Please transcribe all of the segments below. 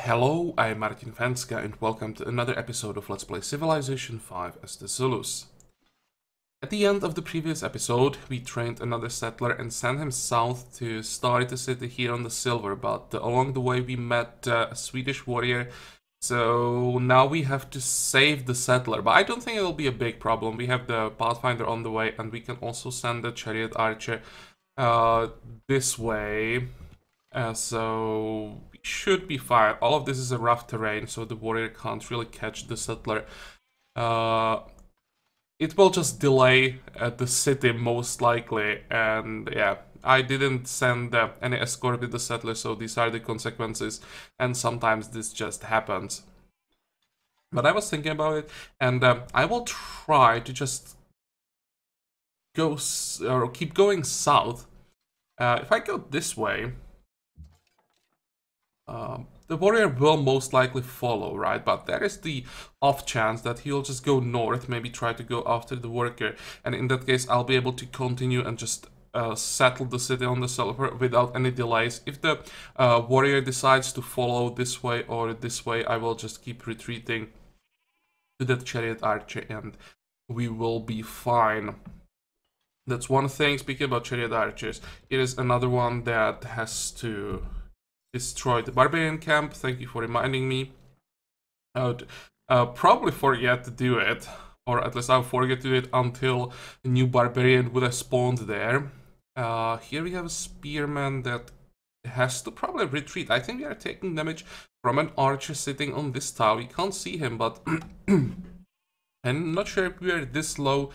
Hello, I'm Martin Fencka and welcome to another episode of Let's Play Civilization 5 as the Zulus. At the end of the previous episode, we trained another settler and sent him south to start a city here on the Silver, but along the way we met a Swedish warrior, so now we have to save the settler, but I don't think it'll be a big problem. We have the Pathfinder on the way and we can also send the Chariot Archer this way. So we should be fine. All of this is a rough terrain, so the warrior can't really catch the settler. It will just delay the city most likely, and yeah, I didn't send any escort with the settler, so these are the consequences, and sometimes this just happens. But I was thinking about it, and I will try to just go or keep going south. If I go this way, the warrior will most likely follow, right? But there is the off chance that he'll just go north, maybe try to go after the worker. And in that case, I'll be able to continue and just settle the city on the Silver without any delays. If the warrior decides to follow this way or this way, I will just keep retreating to that Chariot Archer and we will be fine. That's one thing. Speaking about Chariot Archers, it is another one that has to destroy the barbarian camp. Thank you for reminding me. I would probably forget to do it, or at least I'll forget to do it until a new barbarian would have spawned there. Here we have a spearman that has to probably retreat. I think we are taking damage from an archer sitting on this tile. We can't see him, but I'm not sure if we are this low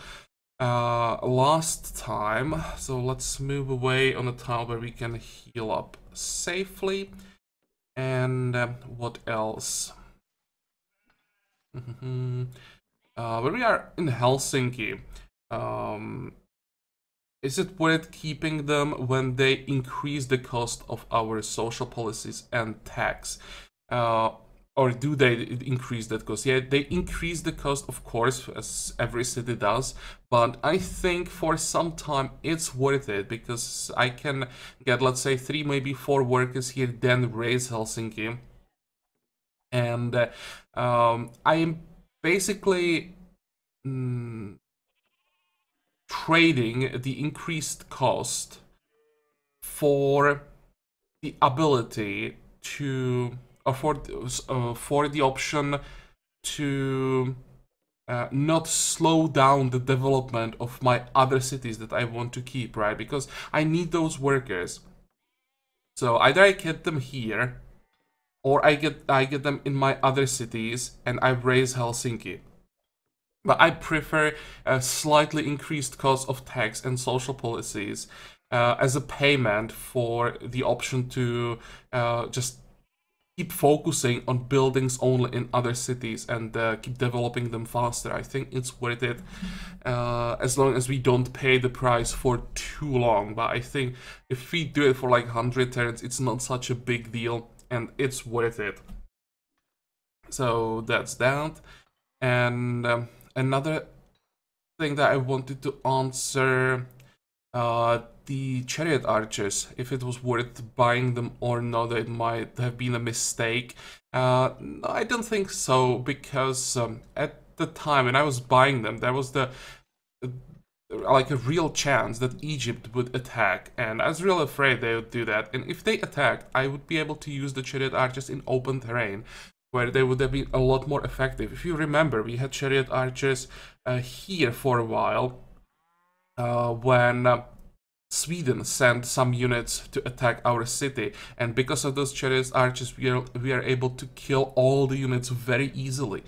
last time. So let's move away on a tile where we can heal up safely. And what else? When we are in Helsinki, is it worth keeping them when they increase the cost of our social policies and tax? Or do they increase that cost? Yeah, they increase the cost, of course, as every city does. But I think for some time it's worth it because I can get, let's say, 3, maybe 4 workers here, then raise Helsinki. And I am basically trading the increased cost for the ability to for the option to not slow down the development of my other cities that I want to keep, right? Because I need those workers. So either I get them here, or I get them in my other cities, and I raise Helsinki. But I prefer a slightly increased cost of tax and social policies as a payment for the option to just keep focusing on buildings only in other cities and keep developing them faster. I think it's worth it as long as we don't pay the price for too long. But I think if we do it for like 100 turns, it's not such a big deal and it's worth it. So that's that. And another thing that I wanted to answer, the Chariot Archers, if it was worth buying them or not. It might have been a mistake. No, I don't think so, because at the time when I was buying them, there was like a real chance that Egypt would attack, and I was really afraid they would do that. And if they attacked, I would be able to use the Chariot Archers in open terrain, where they would have been a lot more effective. If you remember, we had Chariot Archers here for a while, when Sweden sent some units to attack our city, and because of those Chariot Archers, we are able to kill all the units very easily.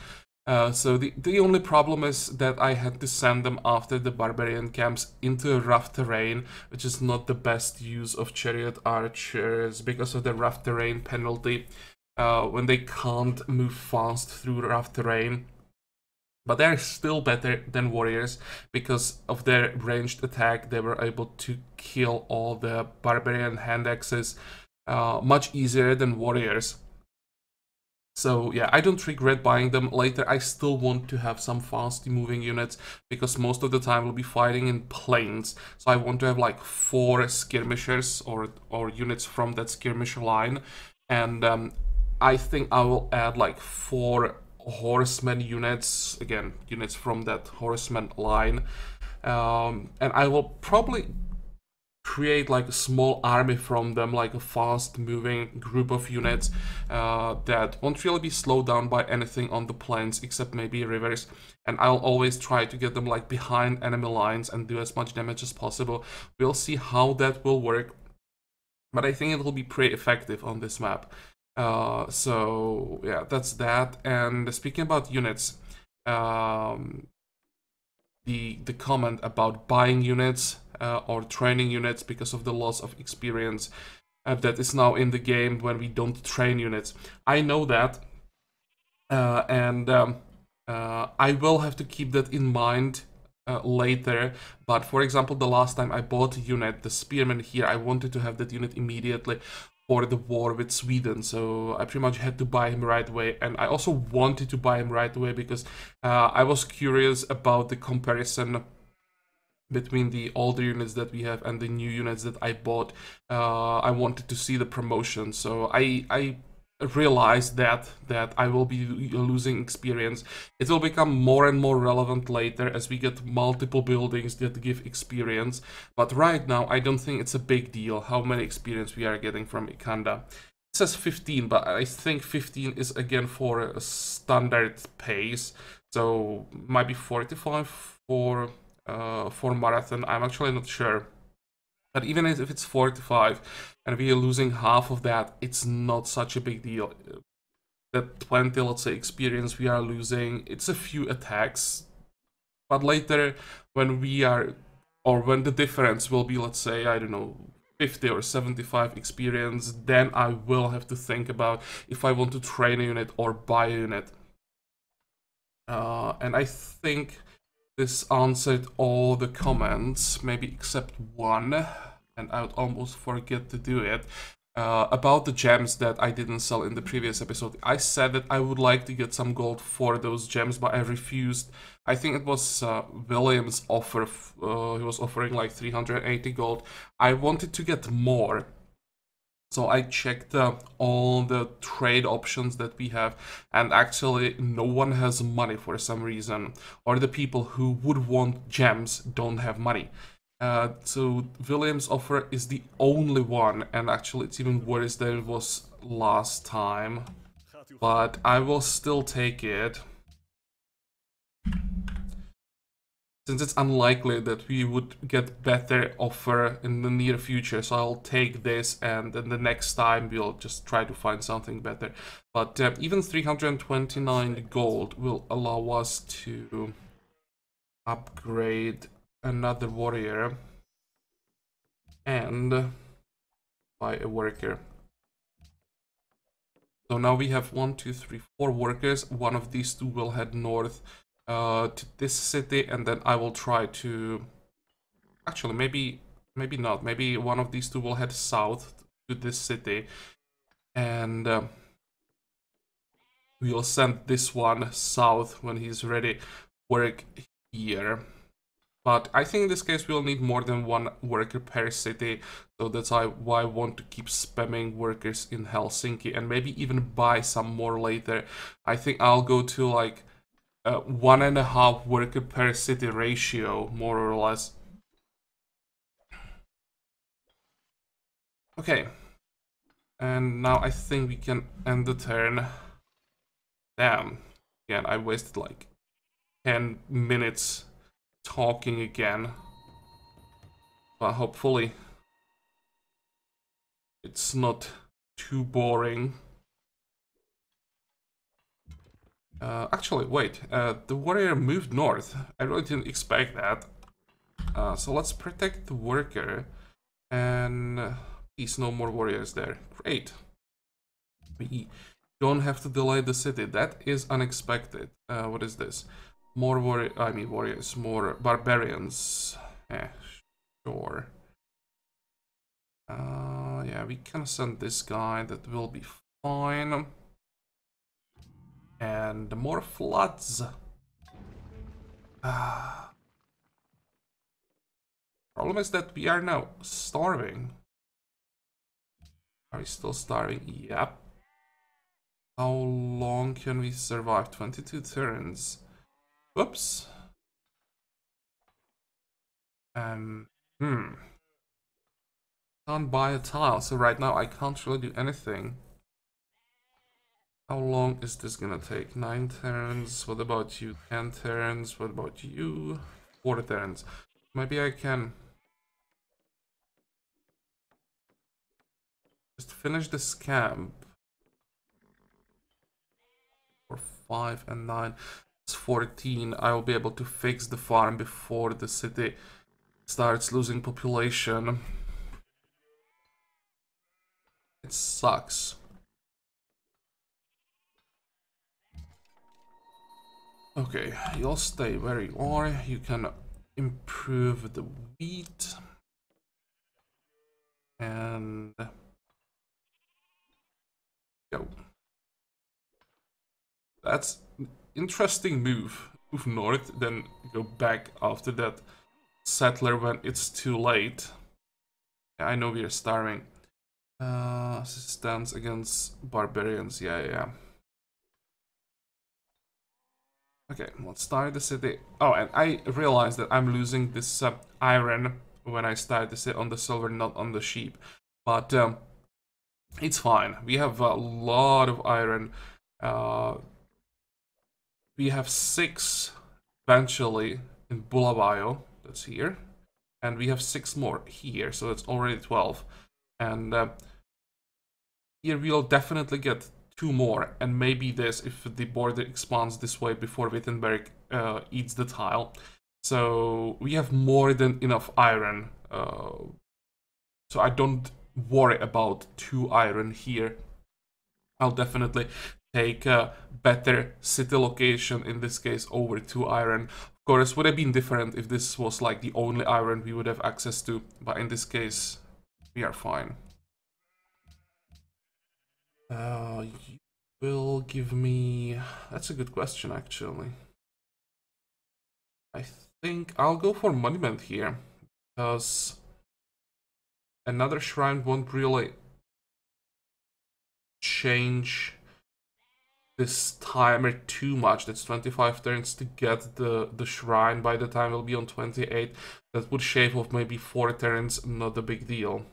So the only problem is that I had to send them after the barbarian camps into a rough terrain, which is not the best use of Chariot Archers because of the rough terrain penalty when they can't move fast through rough terrain. But they're still better than warriors because of their ranged attack. They were able to kill all the barbarian hand axes much easier than warriors. So yeah, I don't regret buying them. Later I still want to have some fast moving units because most of the time we'll be fighting in plains. So I want to have like 4 skirmishers or units from that skirmisher line. And I think I will add like 4 horseman units, again, units from that horseman line. And I will probably create like a small army from them, like a fast moving group of units that won't really be slowed down by anything on the plains except maybe rivers, and I'll always try to get them like behind enemy lines and do as much damage as possible. We'll see how that will work, but I think it will be pretty effective on this map. So yeah, that's that. And speaking about units, the comment about buying units or training units because of the loss of experience that is now in the game when we don't train units. I know that, and I will have to keep that in mind later. But for example, the last time I bought a unit, the spearman here, I wanted to have that unit immediately for the war with Sweden, so I pretty much had to buy him right away. And I also wanted to buy him right away because I was curious about the comparison between the older units that we have and the new units that I bought. I wanted to see the promotion, so I realized that I will be losing experience. It will become more and more relevant later as we get multiple buildings that give experience, but right now I don't think it's a big deal how many experience we are getting from Ikanda. It says 15, but I think 15 is again for a standard pace, so might be 45 for marathon. I'm actually not sure. But even if it's 45 and we are losing half of that, it's not such a big deal. That 20, let's say, experience we are losing, it's a few attacks. But later, when we are, or when the difference will be, let's say, I don't know, 50 or 75 experience, then I will have to think about if I want to train a unit or buy a unit. And I think this answered all the comments, maybe except one, and I would almost forget to do it. About the gems that I didn't sell in the previous episode. I said that I would like to get some gold for those gems, but I refused. I think it was William's offer. He was offering like 380 gold. I wanted to get more. So I checked all the trade options that we have, and actually no one has money for some reason, or the people who would want gems don't have money. So William's offer is the only one, and actually it's even worse than it was last time, but I will still take it. Since it's unlikely that we would get better offer in the near future, so I'll take this, and then the next time we'll just try to find something better. But even 329 gold will allow us to upgrade another warrior and buy a worker. So now we have 1, 2, 3, 4 workers. One of these two will head north to this city, and then I will try to... Actually, maybe not. Maybe one of these two will head south to this city, and we'll send this one south when he's ready. Work here. But I think in this case we'll need more than one worker per city, so that's why I want to keep spamming workers in Helsinki, and maybe even buy some more later. I think I'll go to like 1.5 worker per city ratio, more or less. Okay. And now I think we can end the turn. Damn. Again, I wasted like 10 minutes talking again. But hopefully it's not too boring. Actually, wait. The warrior moved north. I really didn't expect that. So let's protect the worker. And please, no more warriors there. Great. We don't have to delay the city. That is unexpected. What is this? More warriors, more barbarians. Sure. Yeah, we can send this guy. That will be fine. And more floods. Problem is that we are now starving. Are we still starving? Yep. How long can we survive? 22 turns. Whoops. Um, hmm. Can't buy a tile, so right now I can't really do anything. How long is this gonna take? 9 turns. What about you? 10 turns. What about you? 4 turns. Maybe I can just finish this camp. For 5 and 9. It's 14. I will be able to fix the farm before the city starts losing population. It sucks. Okay, you'll stay where you are. You can improve the wheat. And go. That's an interesting move. Move north, then go back after that settler when it's too late. Yeah, I know we are starving. Assistance against barbarians. Yeah. Okay, let's start the city. Oh, and I realized that I'm losing this iron when I start the city on the silver, not on the sheep. But it's fine. We have a lot of iron. We have 6 eventually in Bulawayo. That's here. And we have 6 more here, so it's already 12. And here we'll definitely get 2 more, and maybe this if the border expands this way before Wittenberg eats the tile. So we have more than enough iron, so I don't worry about 2 iron here. I'll definitely take a better city location, in this case over 2 iron. Of course, would have been different if this was like the only iron we would have access to, but in this case, we are fine. You will give me... That's a good question, actually. I think I'll go for monument here, because another shrine won't really change this timer too much. That's 25 turns to get the shrine. By the time it'll be on 28, that would shave off maybe 4 turns, not a big deal.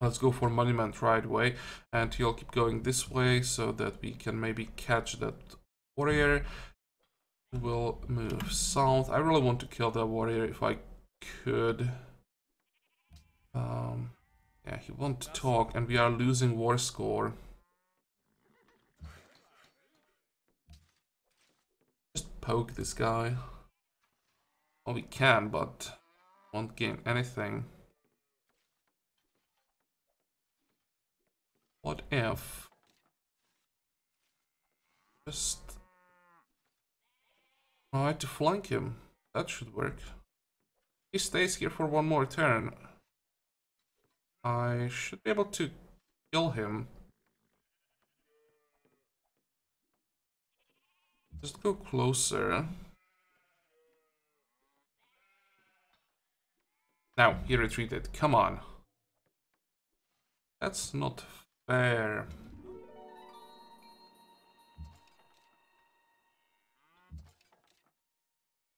Let's go for monument right away, and he'll keep going this way so that we can maybe catch that warrior. We'll move south. I really want to kill that warrior if I could. Yeah, he won't talk, and we are losing war score. Just poke this guy. Well, we can, but won't gain anything. What if... Just try to flank him. That should work. He stays here for 1 more turn. I should be able to kill him. Just go closer. Now, he retreated. Come on. That's not fair.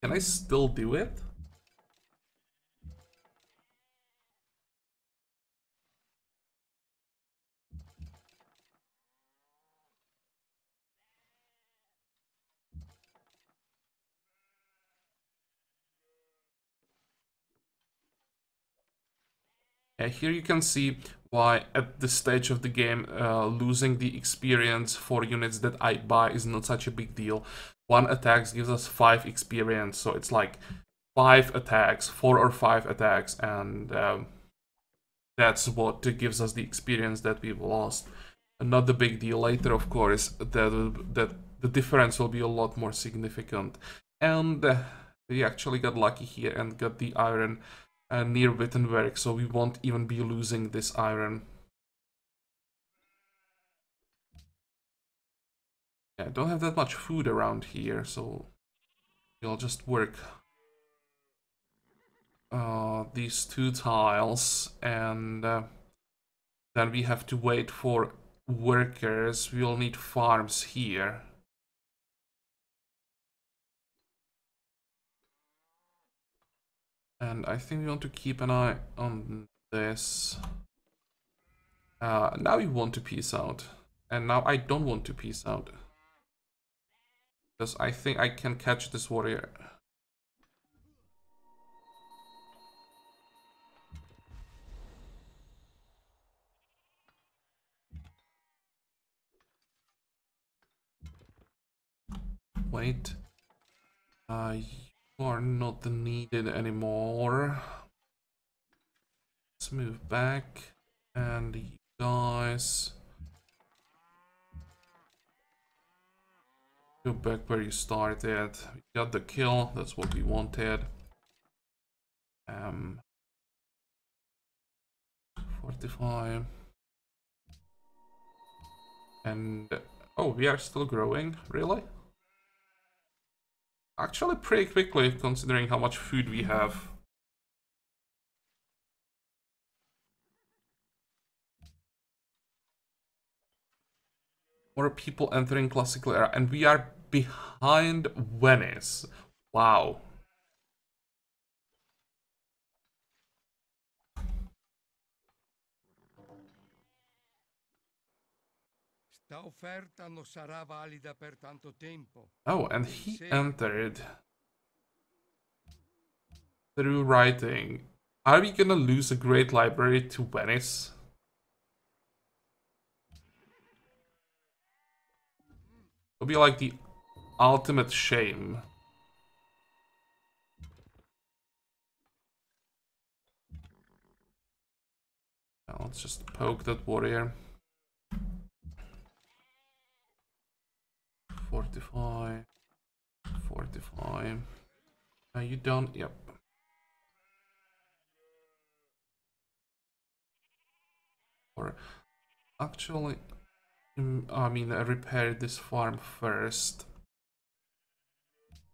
Can I still do it? Yeah, here you can see why at this stage of the game losing the experience for units that I buy is not such a big deal. 1 attack gives us 5 experience, so it's like 5 attacks, 4 or 5 attacks, and that's what gives us the experience that we've lost. Not the big deal. Later, of course, that the difference will be a lot more significant. And we actually got lucky here and got the iron near Wittenberg, so we won't even be losing this iron. Yeah, I don't have that much food around here, so we'll just work these 2 tiles, and then we have to wait for workers, we'll need farms here. And I think we want to keep an eye on this. Now we want to peace out. And now I don't want to peace out. Because I think I can catch this warrior. Wait. You are not needed anymore. Let's move back. And you guys... go back where you started. We got the kill, that's what we wanted. 45. And... oh, we are still growing? Really? Actually pretty quickly, considering how much food we have. More people entering classical era, and we are behind Venice. Wow. Sta offerta non sarà valida per tanto tempo. Oh, and he entered through writing. Are we gonna lose a great library to Venice? It'll be like the ultimate shame. Now let's just poke that warrior. 45. 45. You don't... yep. Or actually... I mean, I repaired this farm first.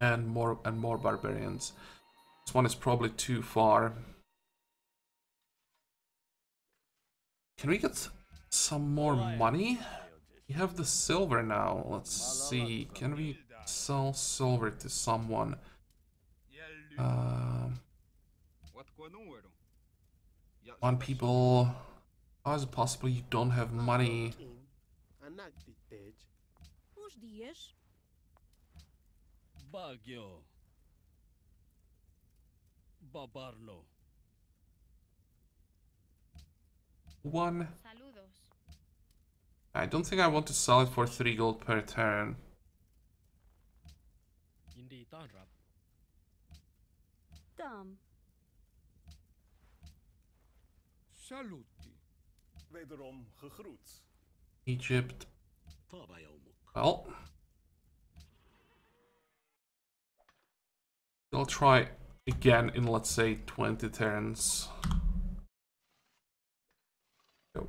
And more barbarians. This one is probably too far. Can we get some more money? We have the silver now. Let's see. Can we sell silver to someone? One people. How is it possible you don't have money? One. I don't think I want to sell it for 3 gold per turn. Egypt. Well, I'll try again in, let's say, 20 turns. Go.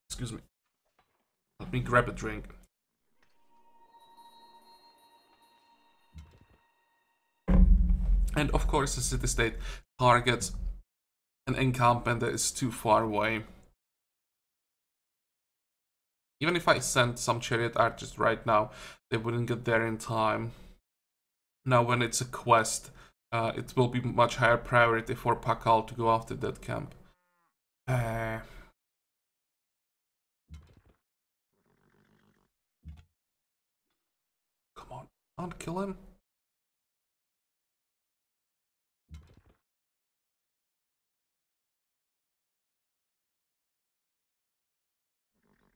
Excuse me. Let me grab a drink. And of course, the city-state targets an encampment that is too far away. Even if I sent some chariot archers right now, they wouldn't get there in time. Now, when it's a quest, it will be much higher priority for Pakal to go after that camp. Come on, can't kill him.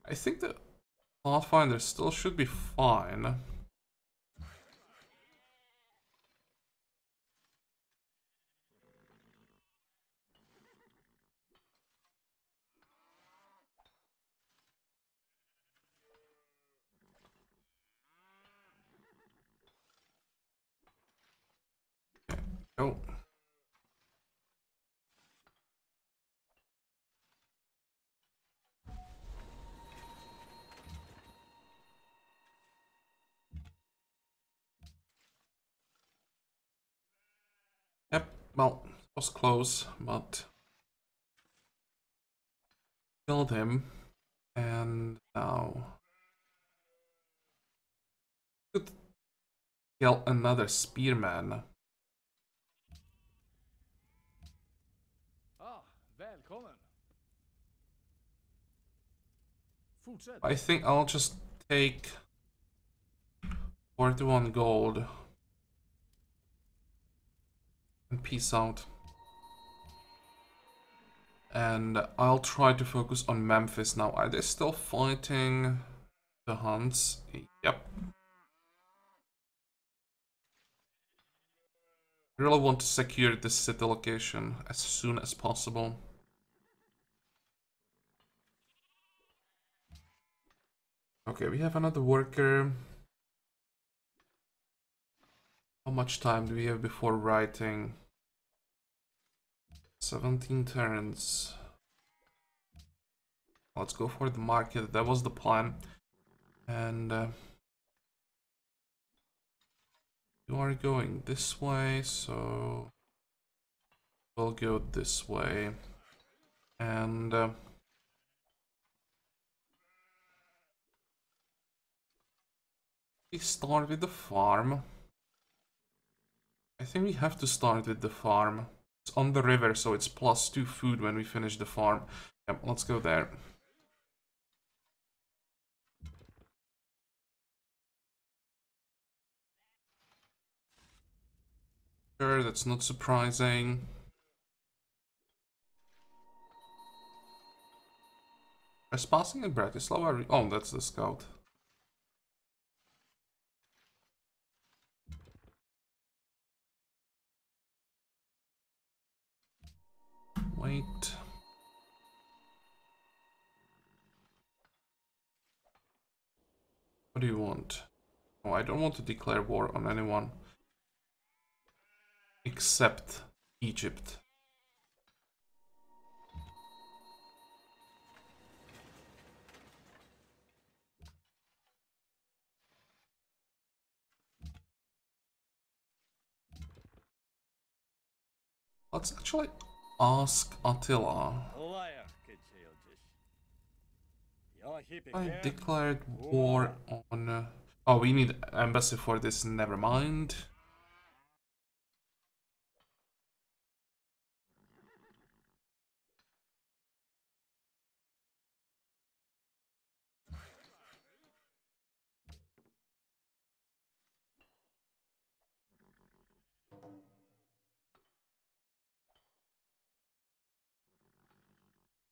I think the Pathfinder still should be fine. Okay, go. Yep, well, it was close, but... Killed him. And now... Could kill another spearman. Välkommen. Fortsätt. I think I'll just take 41 gold and peace out. And I'll try to focus on Memphis now. Are they still fighting the Huns? Yep. I really want to secure this city location as soon as possible. Okay, we have another worker. How much time do we have before writing? 17 turns. Let's go for the market. That was the plan. And you are going this way, so we'll go this way. And we start with the farm. I think we have to start with the farm. It's on the river, so it's +2 food when we finish the farm. Yep, let's go there. Sure, that's not surprising. Trespassing in Bratislava? Oh, that's the scout. Wait. What do you want? Oh, I don't want to declare war on anyone. Except Egypt. Let's actually ask Attila. I declared war on... oh, we need embassy for this, never mind.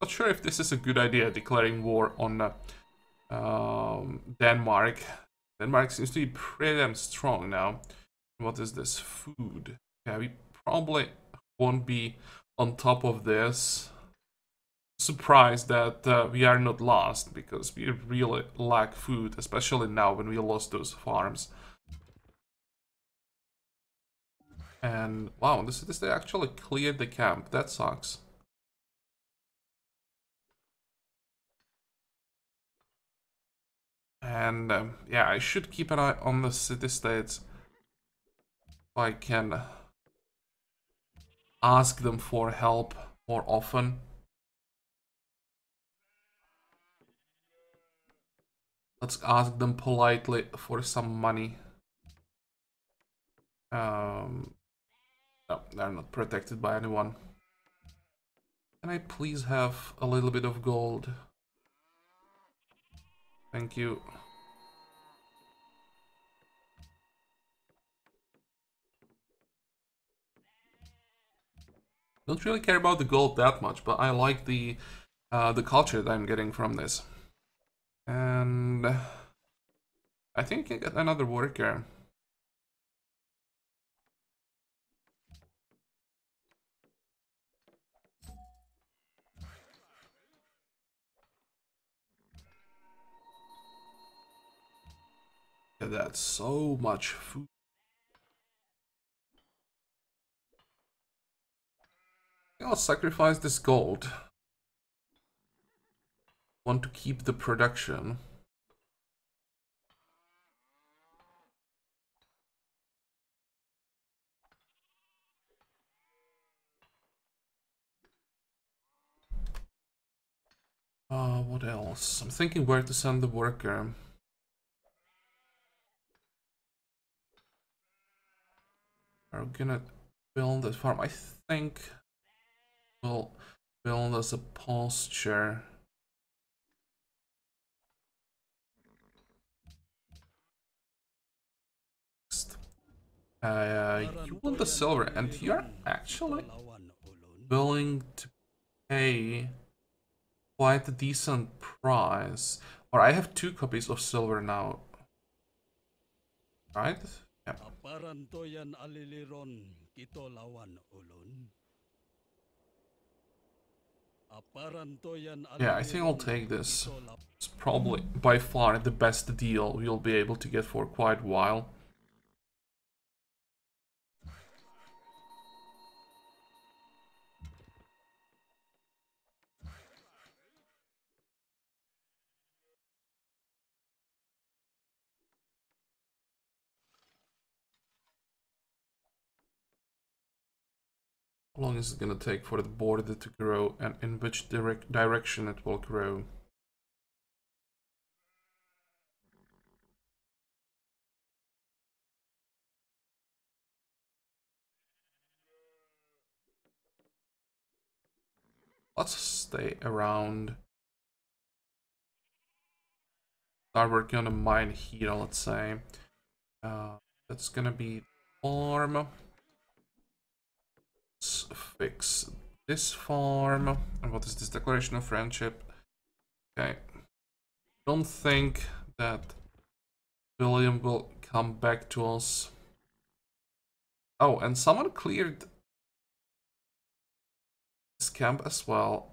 Not sure if this is a good idea, declaring war on Denmark. Denmark seems to be pretty damn strong now. What is this? Food. Yeah, we probably won't be on top of this. Surprised that we are not lost, because we really lack food, especially now when we lost those farms. And wow, they actually cleared the camp. That sucks. And yeah, I should keep an eye on the city-states if I can ask them for help more often. Let's ask them politely for some money. No, they're not protected by anyone. Can I please have a little bit of gold? Thank you. Don't really care about the gold that much, but I like the culture that I'm getting from this. And I think I get another worker. Yeah, that's so much food. I'll sacrifice this gold. Want to keep the production. What else? I'm thinking where to send the worker. We're gonna build a farm. I think we'll build as a pasture. You want the silver, and you're actually willing to pay quite a decent price. Or I have 2 copies of silver now, right? Yeah. Yeah, I think I'll take this. It's probably by far the best deal we'll be able to get for quite a while. How long is it gonna take for the border to grow, and in which direction it will grow? Let's stay around. Start working on a mine here, let's say. That's gonna be farm. Let's fix this farm. And what is this? Declaration of friendship. Okay. Don't think that William will come back to us. Oh, and someone cleared this camp as well.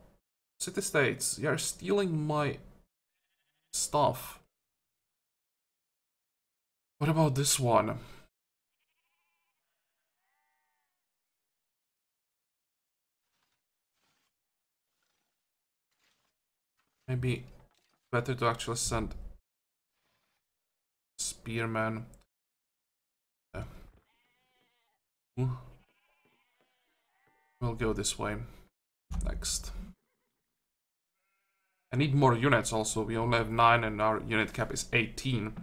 City States, you're stealing my stuff. What about this one? Maybe better to actually send spearman. We'll go this way. Next. I need more units also. We only have 9 and our unit cap is 18.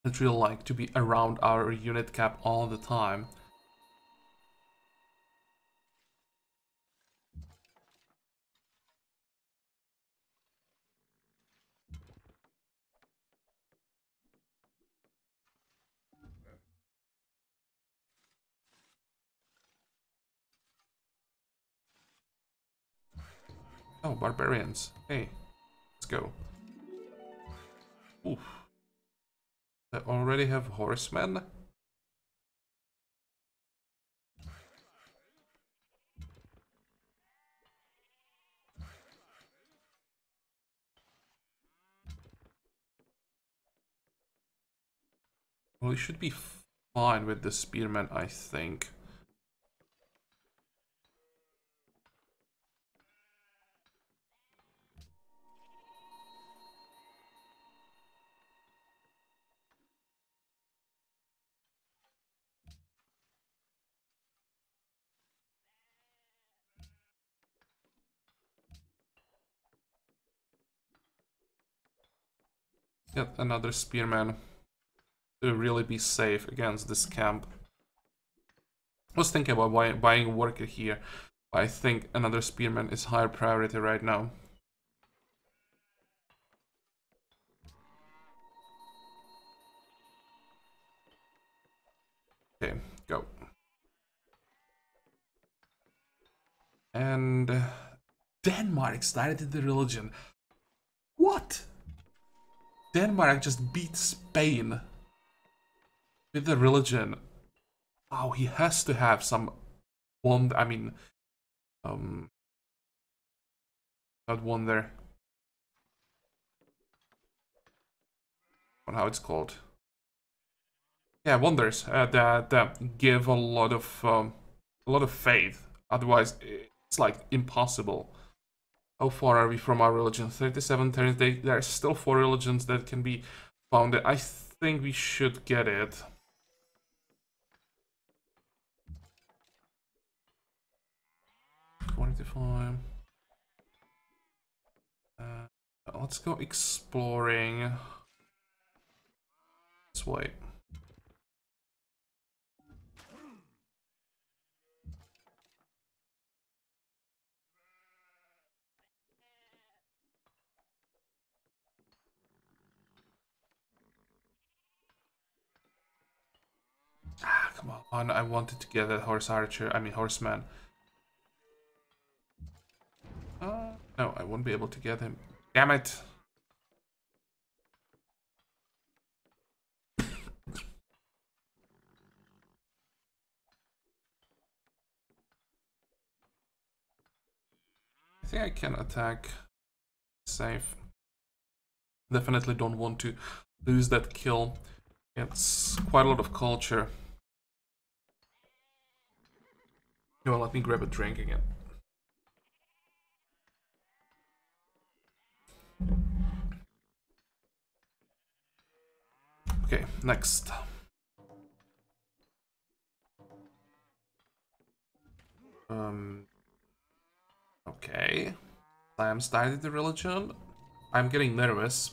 I'd really like to be around our unit cap all the time. Oh, barbarians. Hey, let's go. Oof. I already have horsemen. Well, we should be fine with the spearmen, I think. Get another spearman to really be safe against this camp. I was thinking about buying a worker here, but I think another spearman is higher priority right now. Okay, go. And Denmark started the religion. What? Denmark just beat Spain with the religion. Wow, he has to have some one. I mean, not wonder. On how it's called. Yeah, wonders that give a lot of faith. Otherwise, it's like impossible. How far are we from our religion? 37 turns. There are still 4 religions that can be founded. I think we should get it. Quantify. Let's go exploring. Let's wait. Ah, come on. I wanted to get that horse archer. I mean, horseman. No, I won't be able to get him. Damn it. I think I can attack. Safe. Definitely don't want to lose that kill. It's quite a lot of culture. You know, let me grab a drink again. Okay, next. Okay. I am starting the religion. I'm getting nervous.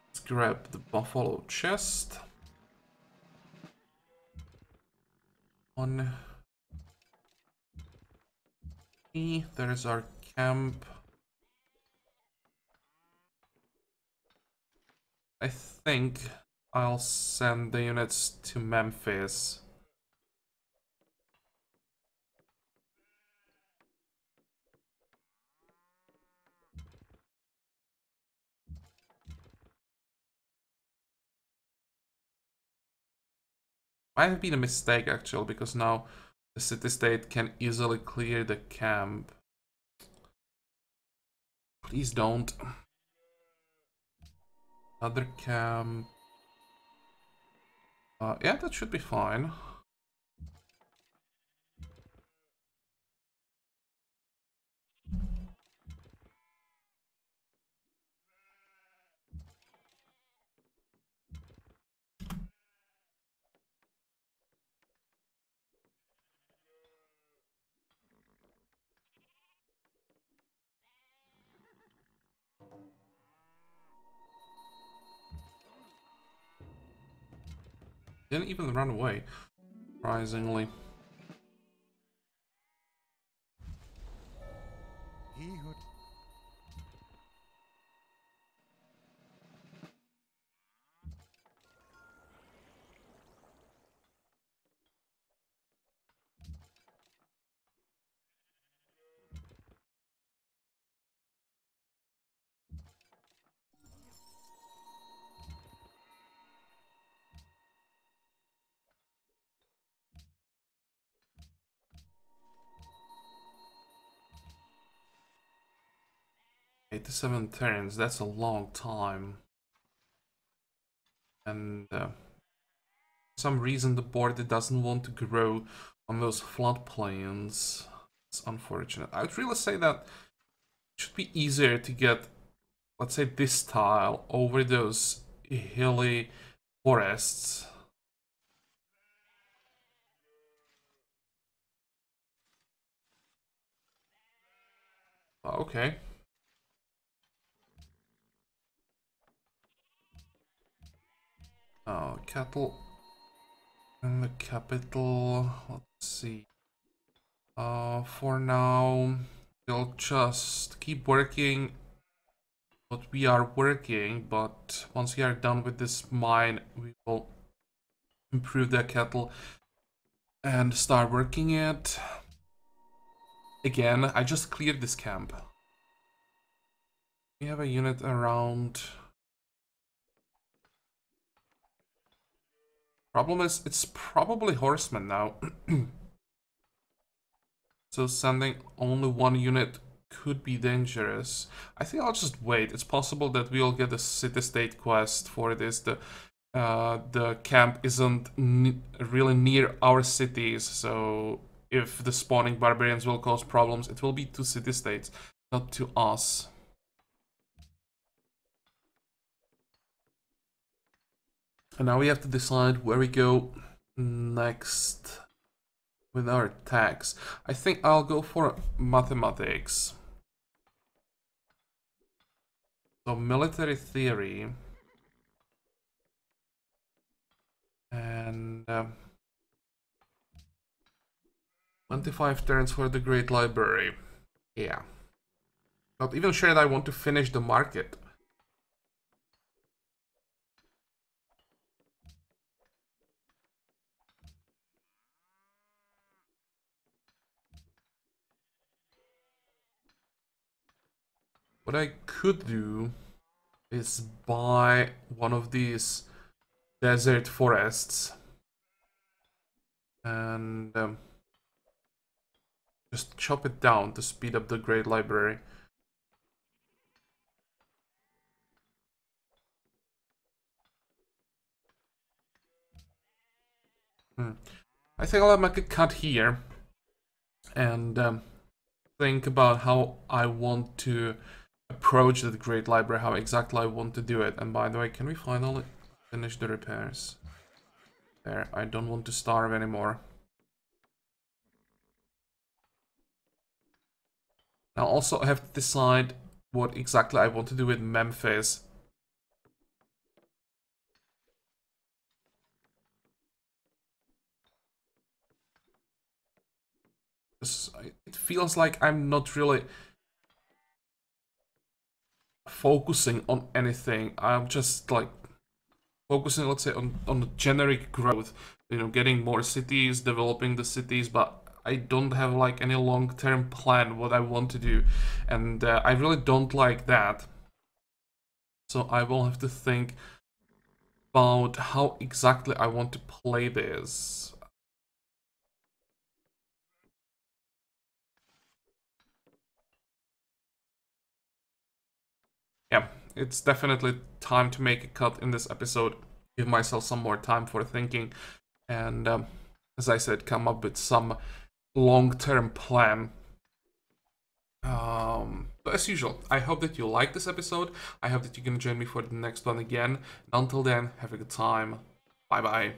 Let's grab the buffalo chest. One. There's our camp. I think I'll send the units to Memphis. Might have been a mistake actually, because now the city-state can easily clear the camp. Please don't. Another camp. Yeah, that should be fine. Didn't even run away, surprisingly. He who 87 turns, that's a long time. And for some reason the board doesn't want to grow on those floodplains. It's unfortunate. I would really say that it should be easier to get, let's say, this tile over those hilly forests. Okay. Cattle in the capital. Let's see. For now, we'll just keep working what we are working, but once we are done with this mine, we will improve the cattle and start working it. Again, I just cleared this camp. We have a unit around. Problem is, it's probably horsemen now. So sending only one unit could be dangerous. I think I'll just wait. It's possible that we'll get a city-state quest for this. The camp isn't really near our cities, so if the spawning barbarians will cause problems, it will be to city-states, not to us. And now we have to decide where we go next with our tags. I think I'll go for mathematics. So military theory. And 25 turns for the Great Library. Yeah. Not even sure that I want to finish the market. What I could do is buy one of these desert forests and just chop it down to speed up the Great Library. I think I'll make a cut here and think about how I want to approach the Great Library, how exactly I want to do it. And by the way, can we finally finish the repairs? There, I don't want to starve anymore. I'll also have to decide what exactly I want to do with Memphis. It feels like I'm not really focusing on anything. I'm just like focusing, let's say, on generic growth. You know, getting more cities, developing the cities, but I don't have like any long-term plan what I want to do, and I really don't like that. So I will have to think about how exactly I want to play this. Yeah, it's definitely time to make a cut in this episode. Give myself some more time for thinking, and as I said, come up with some long-term plan. But as usual, I hope that you liked this episode. I hope that you're gonna join me for the next one again. And until then, have a good time. Bye bye.